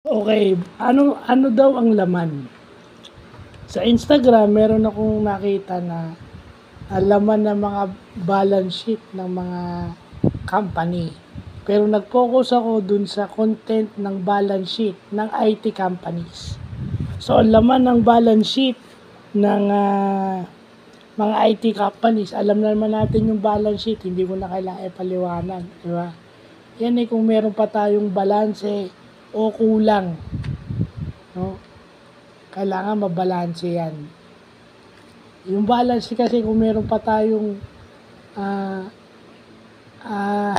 Okay, ano daw ang laman? Sa Instagram, meron akong nakita na laman ng mga balance sheet ng mga company. Pero nag-focus ako dun sa content ng balance sheet ng IT companies. So, ang laman ng balance sheet ng mga IT companies, alam naman natin yung balance sheet, hindi ko na kailangan ipaliwanag, di ba? Yan kung meron pa tayong balanse o kulang, no? Kailangan mabalanse yan. Yung balance kasi kung meron pa tayong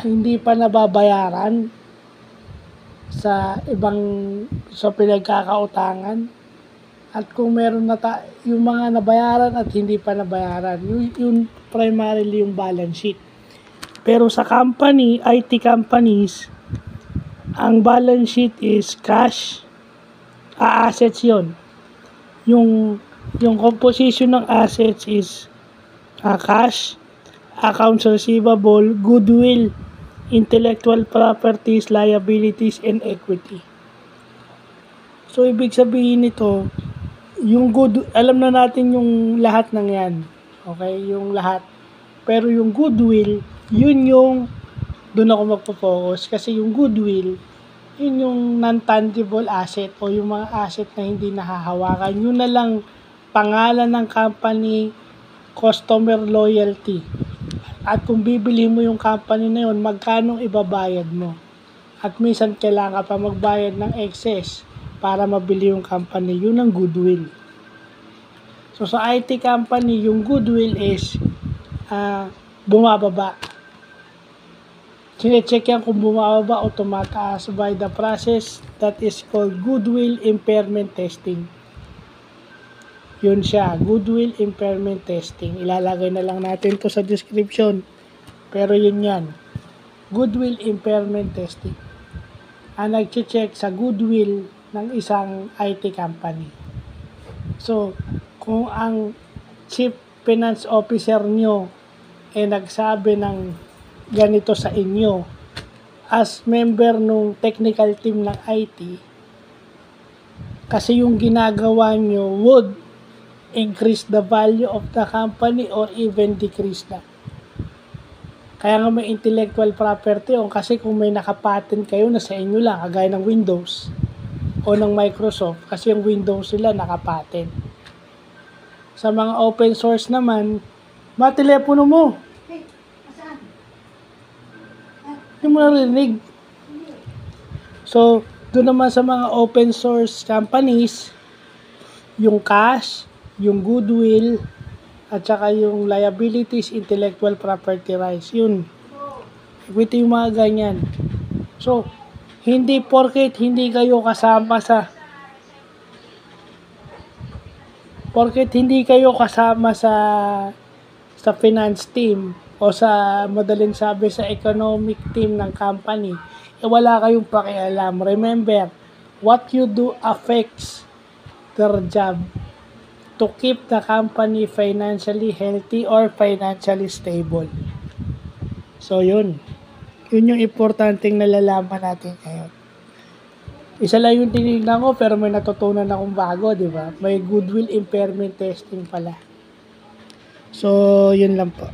hindi pa nababayaran sa pinagkakautangan, at kung meron na yung mga nabayaran at hindi pa nabayaran, yun primarily yung balance sheet. Pero sa company, IT companies, ang balance sheet is cash, assets yon. Yung composition ng assets is cash, accounts receivable, goodwill, intellectual properties, liabilities, and equity. So, ibig sabihin nito, alam na natin yung lahat ng yan. Okay? Yung lahat. Pero yung goodwill, doon ako magpo-focus. Kasi yung goodwill, yun yung non-tangible asset o yung mga asset na hindi nahahawakan. Yun na lang pangalan ng company, customer loyalty. At kung bibili mo yung company na yun, magkano ibabayad mo. At minsan kailangan pa magbayad ng excess para mabili yung company. Yun ang goodwill. So sa IT company, yung goodwill is bumababa. Sinecheck yan kung bumababa o tumataas by the process that is called goodwill impairment testing. Yun siya, goodwill impairment testing. Ilalagay na lang natin to sa description. Pero yun yan, goodwill impairment testing. Ang nag-check sa goodwill ng isang IT company. So, kung ang chief finance officer nyo nagsabi ng ganito sa inyo, as member nung technical team ng IT, kasi yung ginagawa nyo would increase the value of the company or even decrease that. Kaya nga may intellectual property kasi kung may nakapatent kayo na sa inyo lang, kagaya ng Windows o ng Microsoft, kasi yung Windows sila nakapatent. Sa mga open source naman, telepono mo. Hindi mo narinig. So, doon naman sa mga open source companies, yung cash, yung goodwill, at saka yung liabilities, intellectual property rights, yun. Ito yung mga ganyan. So, hindi porket hindi kayo kasama sa finance team o sa madaling sabi sa economic team ng company, wala kayong pakialam. Remember, what you do affects their job to keep the company financially healthy or financially stable. So, yun. Yun yung importanteng nalalaman natin ngayon. Isa lang yung tinignan ko pero may natutunan akong bago, di ba? May goodwill impairment testing pala. So, yun lang po.